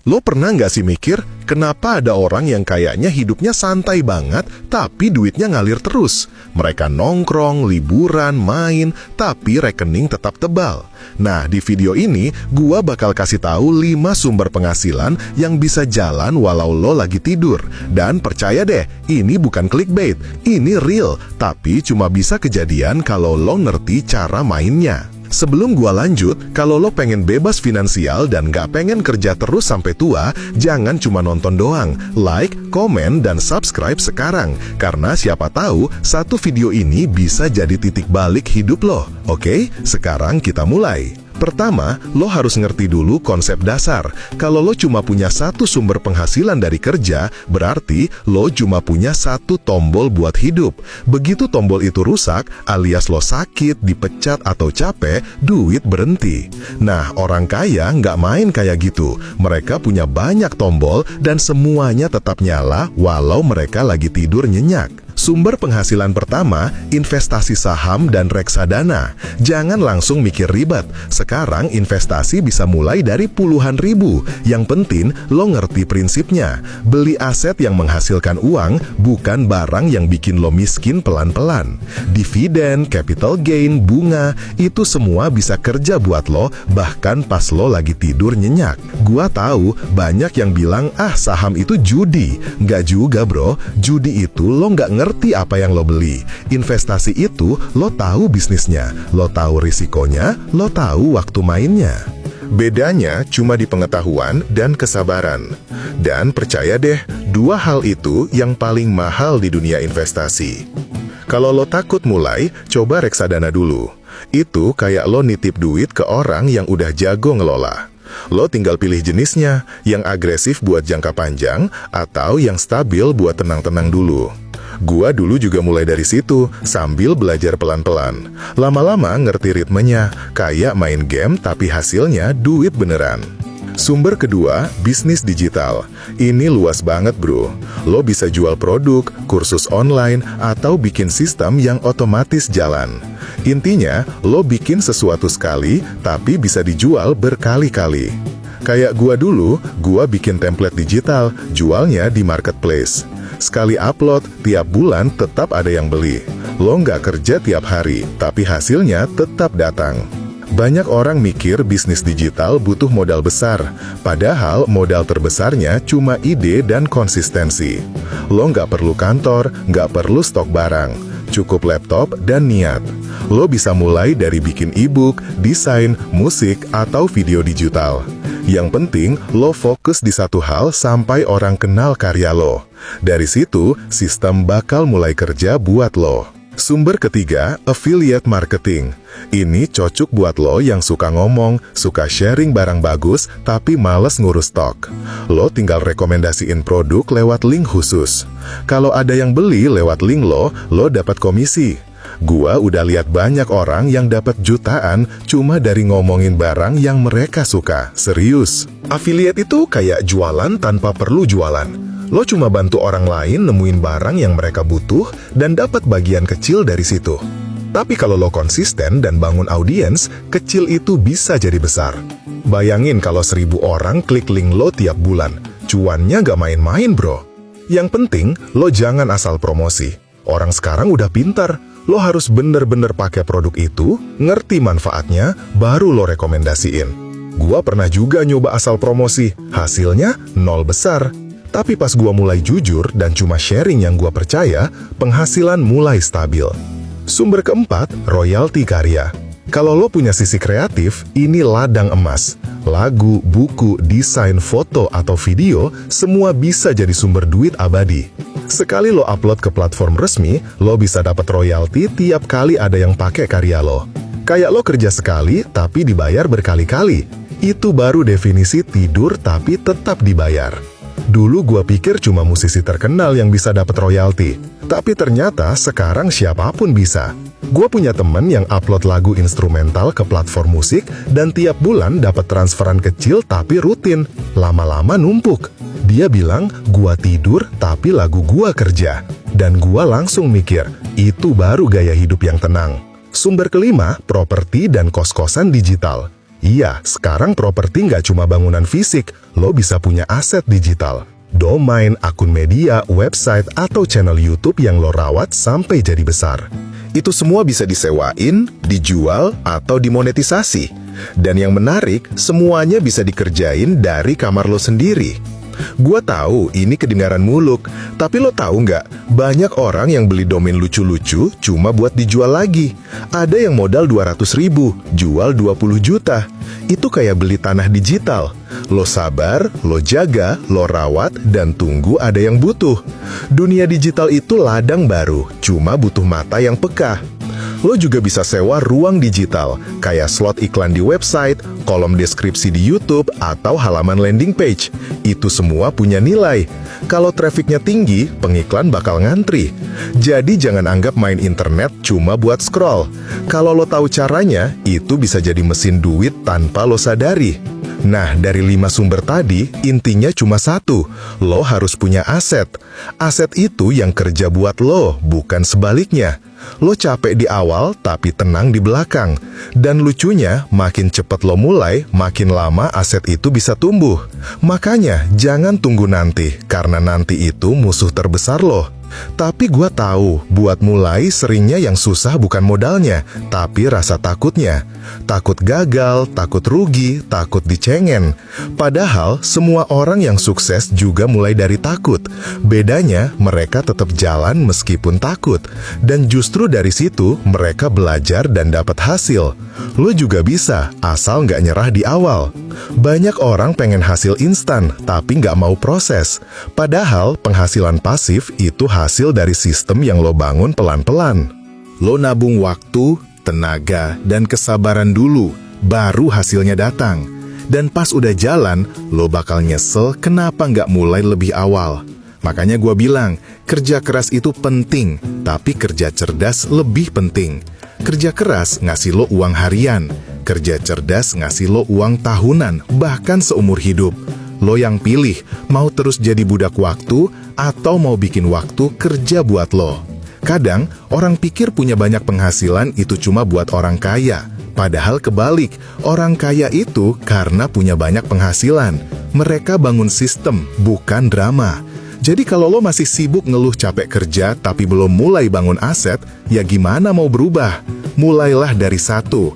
Lo pernah nggak sih mikir, kenapa ada orang yang kayaknya hidupnya santai banget, tapi duitnya ngalir terus? Mereka nongkrong, liburan, main, tapi rekening tetap tebal. Nah, di video ini, gua bakal kasih tahu 5 sumber penghasilan yang bisa jalan walau lo lagi tidur. Dan percaya deh, ini bukan clickbait, ini real, tapi cuma bisa kejadian kalau lo ngerti cara mainnya. Sebelum gua lanjut, kalau lo pengen bebas finansial dan gak pengen kerja terus sampai tua, jangan cuma nonton doang. Like, komen, dan subscribe sekarang. Karena siapa tahu, satu video ini bisa jadi titik balik hidup lo. Oke, sekarang kita mulai. Pertama, lo harus ngerti dulu konsep dasar. Kalau lo cuma punya satu sumber penghasilan dari kerja, berarti lo cuma punya satu tombol buat hidup. Begitu tombol itu rusak, alias lo sakit, dipecat, atau capek, duit berhenti. Nah, orang kaya nggak main kayak gitu. Mereka punya banyak tombol dan semuanya tetap nyala walau mereka lagi tidur nyenyak. Sumber penghasilan pertama, investasi saham dan reksadana. Jangan langsung mikir ribet. Sekarang investasi bisa mulai dari puluhan ribu. Yang penting, lo ngerti prinsipnya. Beli aset yang menghasilkan uang, bukan barang yang bikin lo miskin pelan-pelan. Dividen, capital gain, bunga, itu semua bisa kerja buat lo, bahkan pas lo lagi tidur nyenyak. Gua tahu, banyak yang bilang, saham itu judi. Nggak juga bro, judi itu lo nggak ngerti apa yang lo beli. Investasi itu lo tahu bisnisnya, lo tahu risikonya, lo tahu waktu mainnya. Bedanya cuma di pengetahuan dan kesabaran. Dan percaya deh, dua hal itu yang paling mahal di dunia investasi. Kalau lo takut mulai, coba reksadana dulu. Itu kayak lo nitip duit ke orang yang udah jago ngelola. Lo tinggal pilih jenisnya, yang agresif buat jangka panjang atau yang stabil buat tenang-tenang dulu. Gua dulu juga mulai dari situ, sambil belajar pelan-pelan. Lama-lama ngerti ritmenya, kayak main game tapi hasilnya duit beneran. Sumber kedua, bisnis digital. Ini luas banget bro. Lo bisa jual produk, kursus online, atau bikin sistem yang otomatis jalan. Intinya, lo bikin sesuatu sekali, tapi bisa dijual berkali-kali. Kayak gua dulu, gua bikin template digital, jualnya di marketplace. Sekali upload, tiap bulan tetap ada yang beli. Lo nggak kerja tiap hari, tapi hasilnya tetap datang. Banyak orang mikir bisnis digital butuh modal besar, padahal modal terbesarnya cuma ide dan konsistensi. Lo nggak perlu kantor, nggak perlu stok barang, cukup laptop dan niat. Lo bisa mulai dari bikin e-book, desain, musik, atau video digital. Yang penting, lo fokus di satu hal sampai orang kenal karya lo. Dari situ, sistem bakal mulai kerja buat lo. Sumber ketiga, affiliate marketing. Ini cocok buat lo yang suka ngomong, suka sharing barang bagus, tapi males ngurus stok. Lo tinggal rekomendasiin produk lewat link khusus. Kalau ada yang beli lewat link lo dapat komisi. Gua udah lihat banyak orang yang dapat jutaan cuma dari ngomongin barang yang mereka suka. Serius. Affiliate itu kayak jualan tanpa perlu jualan. Lo cuma bantu orang lain nemuin barang yang mereka butuh dan dapat bagian kecil dari situ. Tapi kalau lo konsisten dan bangun audiens, kecil itu bisa jadi besar. Bayangin kalau 1000 orang klik link lo tiap bulan. Cuannya gak main-main bro. Yang penting, lo jangan asal promosi. Orang sekarang udah pintar. Lo harus bener-bener pakai produk itu, ngerti manfaatnya, baru lo rekomendasiin. Gua pernah juga nyoba asal promosi, hasilnya nol besar. Tapi pas gua mulai jujur dan cuma sharing yang gua percaya, penghasilan mulai stabil. Sumber keempat, royalti karya. Kalau lo punya sisi kreatif, ini ladang emas. Lagu, buku, desain, foto, atau video, semua bisa jadi sumber duit abadi. Sekali lo upload ke platform resmi, lo bisa dapat royalti tiap kali ada yang pakai karya lo. Kayak lo kerja sekali, tapi dibayar berkali-kali. Itu baru definisi tidur tapi tetap dibayar. Dulu gua pikir cuma musisi terkenal yang bisa dapat royalti, tapi ternyata sekarang siapapun bisa. Gua punya temen yang upload lagu instrumental ke platform musik dan tiap bulan dapat transferan kecil tapi rutin, lama-lama numpuk. Dia bilang, gua tidur tapi lagu gua kerja. Dan gua langsung mikir, itu baru gaya hidup yang tenang. Sumber kelima, properti dan kos-kosan digital. Iya, sekarang properti nggak cuma bangunan fisik, lo bisa punya aset digital. Domain, akun media, website, atau channel YouTube yang lo rawat sampai jadi besar. Itu semua bisa disewain, dijual, atau dimonetisasi. Dan yang menarik, semuanya bisa dikerjain dari kamar lo sendiri. Gua tahu ini kedengaran muluk, tapi lo tahu nggak? Banyak orang yang beli domain lucu-lucu cuma buat dijual lagi. Ada yang modal 200.000, jual 20 juta. Itu kayak beli tanah digital. Lo sabar, lo jaga, lo rawat, dan tunggu ada yang butuh. Dunia digital itu ladang baru, cuma butuh mata yang peka. Lo juga bisa sewa ruang digital, kayak slot iklan di website, kolom deskripsi di YouTube, atau halaman landing page. Itu semua punya nilai. Kalau trafiknya tinggi, pengiklan bakal ngantri. Jadi jangan anggap main internet cuma buat scroll. Kalau lo tahu caranya, itu bisa jadi mesin duit tanpa lo sadari. Nah, dari 5 sumber tadi, intinya cuma satu. Lo harus punya aset. Aset itu yang kerja buat lo, bukan sebaliknya. Lo capek di awal, tapi tenang di belakang. Dan lucunya, makin cepat lo mulai, makin lama aset itu bisa tumbuh. Makanya, jangan tunggu nanti, karena nanti itu musuh terbesar lo. Tapi gua tahu, buat mulai seringnya yang susah bukan modalnya, tapi rasa takutnya. Takut gagal, takut rugi, takut dicengin. Padahal, semua orang yang sukses juga mulai dari takut. Bedanya, mereka tetap jalan meskipun takut. Dan justru dari situ, mereka belajar dan dapat hasil. Lo juga bisa, asal nggak nyerah di awal. Banyak orang pengen hasil instan, tapi nggak mau proses. Padahal, penghasilan pasif itu hasil dari sistem yang lo bangun pelan-pelan. Lo nabung waktu, tenaga, dan kesabaran dulu, baru hasilnya datang. Dan pas udah jalan, lo bakal nyesel kenapa nggak mulai lebih awal. Makanya gue bilang, kerja keras itu penting, tapi kerja cerdas lebih penting. Kerja keras ngasih lo uang harian, kerja cerdas ngasih lo uang tahunan, bahkan seumur hidup. Lo yang pilih, mau terus jadi budak waktu, atau mau bikin waktu kerja buat lo. Kadang, orang pikir punya banyak penghasilan itu cuma buat orang kaya. Padahal kebalik, orang kaya itu karena punya banyak penghasilan. Mereka bangun sistem, bukan drama. Jadi kalau lo masih sibuk ngeluh capek kerja tapi belum mulai bangun aset, ya gimana mau berubah? Mulailah dari satu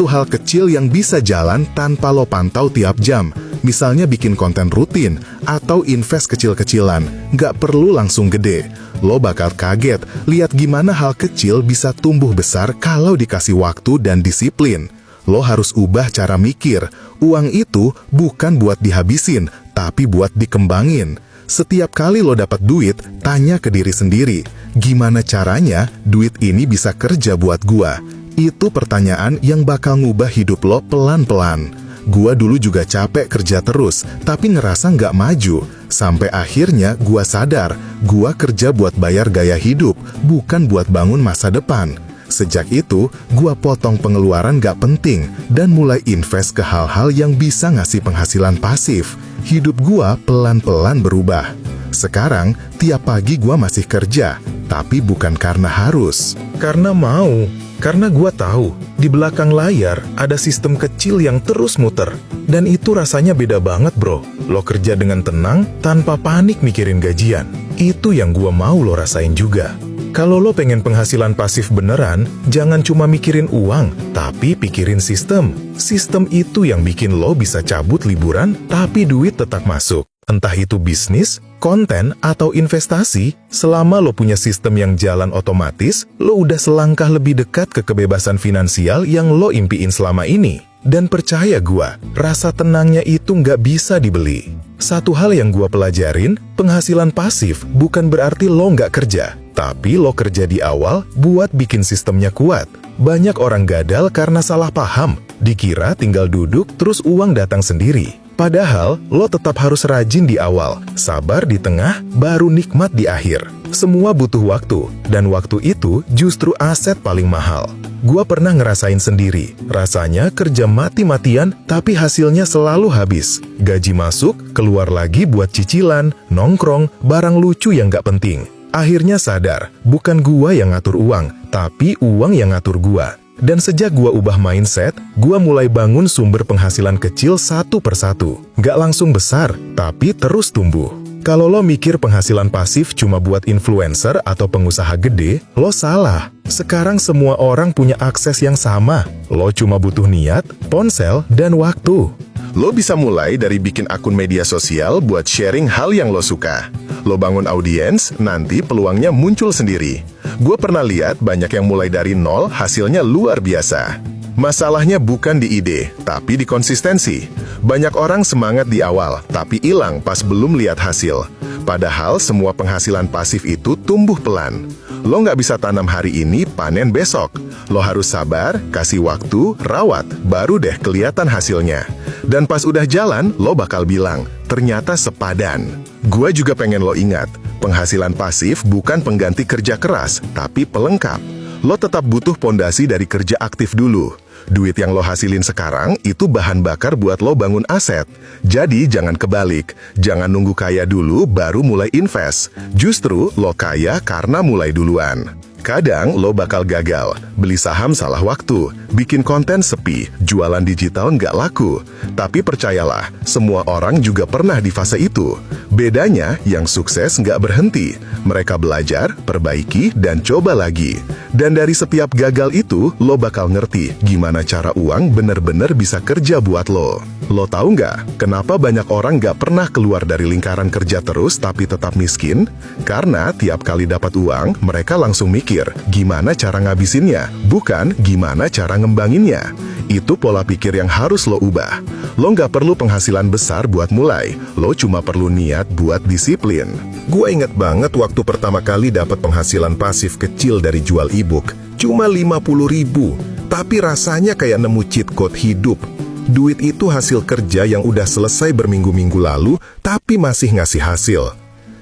hal kecil yang bisa jalan tanpa lo pantau tiap jam. Misalnya bikin konten rutin, atau invest kecil-kecilan, nggak perlu langsung gede. Lo bakal kaget, lihat gimana hal kecil bisa tumbuh besar kalau dikasih waktu dan disiplin. Lo harus ubah cara mikir, uang itu bukan buat dihabisin, tapi buat dikembangin. Setiap kali lo dapat duit, tanya ke diri sendiri, gimana caranya duit ini bisa kerja buat gua? Itu pertanyaan yang bakal ngubah hidup lo pelan-pelan. Gua dulu juga capek kerja terus, tapi ngerasa nggak maju. Sampai akhirnya gua sadar, gua kerja buat bayar gaya hidup, bukan buat bangun masa depan. Sejak itu, gua potong pengeluaran gak penting dan mulai invest ke hal-hal yang bisa ngasih penghasilan pasif. Hidup gua pelan-pelan berubah. Sekarang, tiap pagi gua masih kerja, tapi bukan karena harus. Karena mau. Karena gua tahu, di belakang layar ada sistem kecil yang terus muter. Dan itu rasanya beda banget, bro. Lo kerja dengan tenang, tanpa panik mikirin gajian. Itu yang gua mau lo rasain juga. Kalau lo pengen penghasilan pasif beneran, jangan cuma mikirin uang, tapi pikirin sistem. Sistem itu yang bikin lo bisa cabut liburan, tapi duit tetap masuk. Entah itu bisnis, konten, atau investasi, selama lo punya sistem yang jalan otomatis, lo udah selangkah lebih dekat ke kebebasan finansial yang lo impiin selama ini. Dan percaya gua, rasa tenangnya itu nggak bisa dibeli. Satu hal yang gua pelajarin, penghasilan pasif bukan berarti lo nggak kerja, tapi lo kerja di awal buat bikin sistemnya kuat. Banyak orang gagal karena salah paham, dikira tinggal duduk terus uang datang sendiri. Padahal, lo tetap harus rajin di awal, sabar di tengah, baru nikmat di akhir. Semua butuh waktu, dan waktu itu justru aset paling mahal. Gua pernah ngerasain sendiri, rasanya kerja mati-matian, tapi hasilnya selalu habis. Gaji masuk, keluar lagi buat cicilan, nongkrong, barang lucu yang gak penting. Akhirnya sadar, bukan gua yang ngatur uang, tapi uang yang ngatur gua. Dan sejak gua ubah mindset, gua mulai bangun sumber penghasilan kecil satu persatu. Nggak langsung besar, tapi terus tumbuh. Kalau lo mikir penghasilan pasif cuma buat influencer atau pengusaha gede, lo salah. Sekarang semua orang punya akses yang sama. Lo cuma butuh niat, ponsel, dan waktu. Lo bisa mulai dari bikin akun media sosial buat sharing hal yang lo suka. Lo bangun audiens, nanti peluangnya muncul sendiri. Gue pernah lihat banyak yang mulai dari nol, hasilnya luar biasa. Masalahnya bukan di ide, tapi di konsistensi. Banyak orang semangat di awal, tapi hilang pas belum lihat hasil. Padahal semua penghasilan pasif itu tumbuh pelan. Lo nggak bisa tanam hari ini, panen besok. Lo harus sabar, kasih waktu, rawat, baru deh kelihatan hasilnya. Dan pas udah jalan, lo bakal bilang, ternyata sepadan. Gua juga pengen lo ingat, penghasilan pasif bukan pengganti kerja keras, tapi pelengkap. Lo tetap butuh pondasi dari kerja aktif dulu. Duit yang lo hasilin sekarang itu bahan bakar buat lo bangun aset. Jadi jangan kebalik. Jangan nunggu kaya dulu baru mulai invest. Justru lo kaya karena mulai duluan. Kadang lo bakal gagal, beli saham salah waktu, bikin konten sepi, jualan digital nggak laku. Tapi percayalah, semua orang juga pernah di fase itu. Bedanya, yang sukses nggak berhenti. Mereka belajar, perbaiki, dan coba lagi. Dan dari setiap gagal itu, lo bakal ngerti gimana cara uang bener-bener bisa kerja buat lo. Lo tahu nggak, kenapa banyak orang nggak pernah keluar dari lingkaran kerja terus tapi tetap miskin? Karena tiap kali dapat uang, mereka langsung mikir, gimana cara ngabisinnya, bukan gimana cara ngembanginnya. Itu pola pikir yang harus lo ubah. Lo nggak perlu penghasilan besar buat mulai, lo cuma perlu niat buat disiplin. Gue inget banget waktu pertama kali dapat penghasilan pasif kecil dari jual e-book, cuma 50.000, tapi rasanya kayak nemu cheat code hidup. Duit itu hasil kerja yang udah selesai berminggu-minggu lalu, tapi masih ngasih hasil.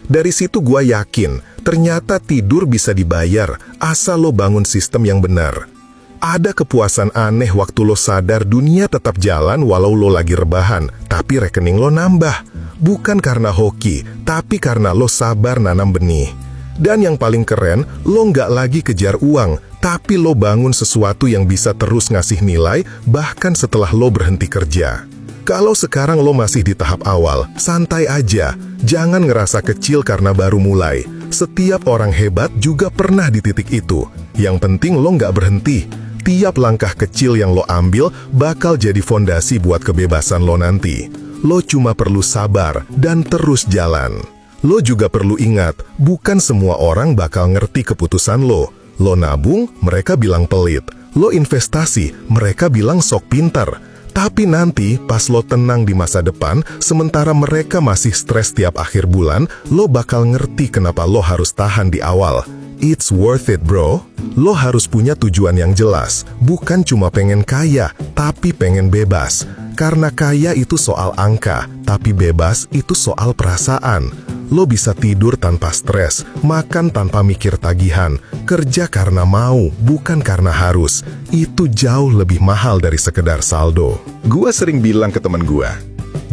Dari situ gue yakin, ternyata tidur bisa dibayar, asal lo bangun sistem yang benar. Ada kepuasan aneh waktu lo sadar dunia tetap jalan walau lo lagi rebahan, tapi rekening lo nambah. Bukan karena hoki, tapi karena lo sabar nanam benih. Dan yang paling keren, lo nggak lagi kejar uang, tapi lo bangun sesuatu yang bisa terus ngasih nilai, bahkan setelah lo berhenti kerja. Kalau sekarang lo masih di tahap awal, santai aja. Jangan ngerasa kecil karena baru mulai. Setiap orang hebat juga pernah di titik itu. Yang penting lo nggak berhenti. Tiap langkah kecil yang lo ambil bakal jadi fondasi buat kebebasan lo nanti. Lo cuma perlu sabar dan terus jalan. Lo juga perlu ingat, bukan semua orang bakal ngerti keputusan lo. Lo nabung, mereka bilang pelit. Lo investasi, mereka bilang sok pintar. Tapi nanti pas lo tenang di masa depan, sementara mereka masih stres tiap akhir bulan, lo bakal ngerti kenapa lo harus tahan di awal. It's worth it, bro. Lo harus punya tujuan yang jelas. Bukan cuma pengen kaya, tapi pengen bebas. Karena kaya itu soal angka, tapi bebas itu soal perasaan. Lo bisa tidur tanpa stres, makan tanpa mikir tagihan, kerja karena mau, bukan karena harus. Itu jauh lebih mahal dari sekedar saldo. Gua sering bilang ke teman gua,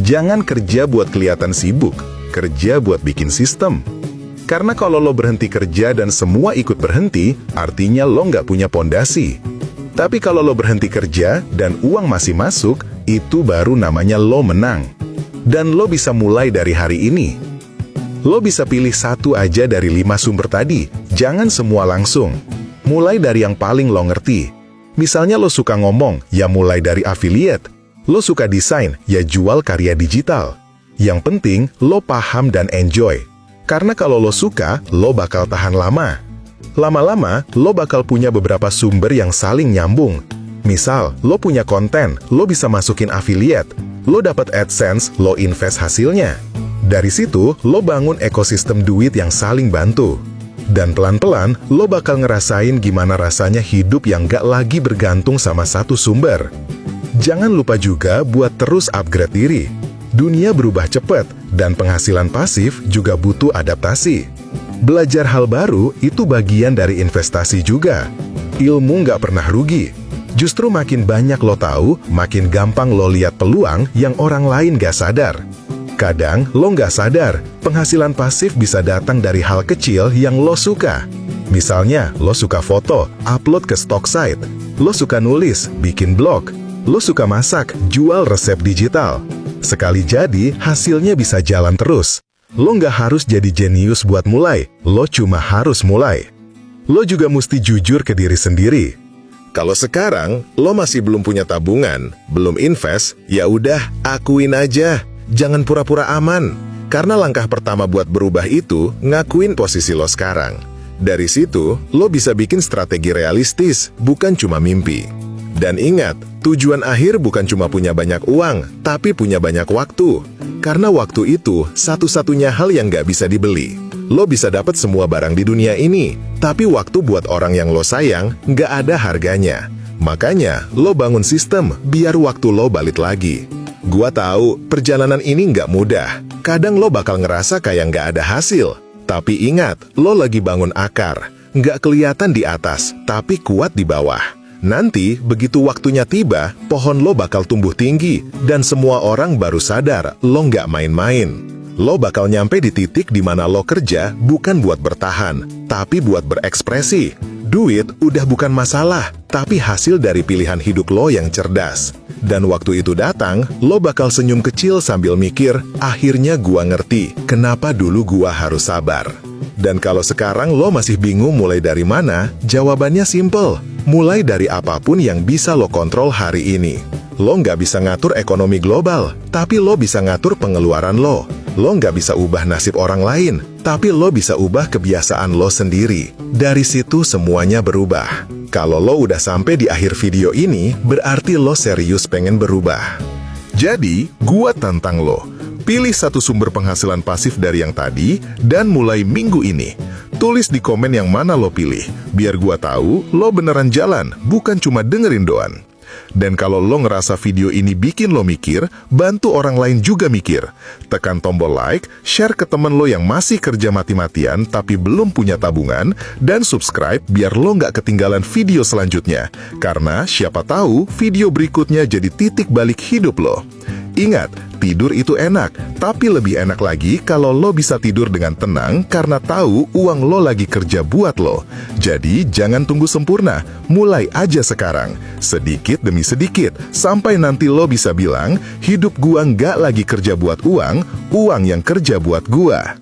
jangan kerja buat kelihatan sibuk, kerja buat bikin sistem. Karena kalau lo berhenti kerja dan semua ikut berhenti, artinya lo nggak punya pondasi. Tapi kalau lo berhenti kerja dan uang masih masuk, itu baru namanya lo menang. Dan lo bisa mulai dari hari ini. Lo bisa pilih satu aja dari 5 sumber tadi, jangan semua langsung. Mulai dari yang paling lo ngerti. Misalnya lo suka ngomong, ya mulai dari affiliate. Lo suka desain, ya jual karya digital. Yang penting, lo paham dan enjoy. Karena kalau lo suka, lo bakal tahan lama. Lama-lama, lo bakal punya beberapa sumber yang saling nyambung. Misal, lo punya konten, lo bisa masukin affiliate. Lo dapat AdSense, lo invest hasilnya. Dari situ, lo bangun ekosistem duit yang saling bantu. Dan pelan-pelan, lo bakal ngerasain gimana rasanya hidup yang gak lagi bergantung sama satu sumber. Jangan lupa juga buat terus upgrade diri. Dunia berubah cepat, dan penghasilan pasif juga butuh adaptasi. Belajar hal baru itu bagian dari investasi juga. Ilmu gak pernah rugi. Justru makin banyak lo tahu, makin gampang lo lihat peluang yang orang lain gak sadar. Kadang lo nggak sadar, penghasilan pasif bisa datang dari hal kecil yang lo suka. Misalnya, lo suka foto, upload ke stock site. Lo suka nulis, bikin blog. Lo suka masak, jual resep digital. Sekali jadi, hasilnya bisa jalan terus. Lo nggak harus jadi jenius buat mulai, lo cuma harus mulai. Lo juga mesti jujur ke diri sendiri. Kalau sekarang lo masih belum punya tabungan, belum invest, ya udah akuin aja. Jangan pura-pura aman. Karena langkah pertama buat berubah itu ngakuin posisi lo sekarang. Dari situ, lo bisa bikin strategi realistis, bukan cuma mimpi. Dan ingat, tujuan akhir bukan cuma punya banyak uang, tapi punya banyak waktu. Karena waktu itu satu-satunya hal yang nggak bisa dibeli. Lo bisa dapat semua barang di dunia ini, tapi waktu buat orang yang lo sayang nggak ada harganya. Makanya, lo bangun sistem biar waktu lo balik lagi. Gua tahu, perjalanan ini nggak mudah. Kadang lo bakal ngerasa kayak nggak ada hasil. Tapi ingat, lo lagi bangun akar. Nggak kelihatan di atas, tapi kuat di bawah. Nanti, begitu waktunya tiba, pohon lo bakal tumbuh tinggi, dan semua orang baru sadar lo nggak main-main. Lo bakal nyampe di titik di mana lo kerja bukan buat bertahan, tapi buat berekspresi. Duit udah bukan masalah, tapi hasil dari pilihan hidup lo yang cerdas. Dan waktu itu datang, lo bakal senyum kecil sambil mikir, akhirnya gua ngerti kenapa dulu gua harus sabar. Dan kalau sekarang lo masih bingung mulai dari mana, jawabannya simple. Mulai dari apapun yang bisa lo kontrol hari ini. Lo nggak bisa ngatur ekonomi global, tapi lo bisa ngatur pengeluaran lo. Lo nggak bisa ubah nasib orang lain, tapi lo bisa ubah kebiasaan lo sendiri. Dari situ semuanya berubah. Kalau lo udah sampai di akhir video ini, berarti lo serius pengen berubah. Jadi, gua tantang lo. Pilih satu sumber penghasilan pasif dari yang tadi, dan mulai minggu ini. Tulis di komen yang mana lo pilih, biar gua tahu lo beneran jalan, bukan cuma dengerin doang. Dan kalau lo ngerasa video ini bikin lo mikir, bantu orang lain juga mikir. Tekan tombol like, share ke temen lo yang masih kerja mati-matian tapi belum punya tabungan, dan subscribe biar lo nggak ketinggalan video selanjutnya. Karena siapa tahu video berikutnya jadi titik balik hidup lo. Ingat, tidur itu enak, tapi lebih enak lagi kalau lo bisa tidur dengan tenang karena tahu uang lo lagi kerja buat lo. Jadi jangan tunggu sempurna, mulai aja sekarang. Sedikit demi sedikit, sampai nanti lo bisa bilang, hidup gua nggak lagi kerja buat uang, uang yang kerja buat gua.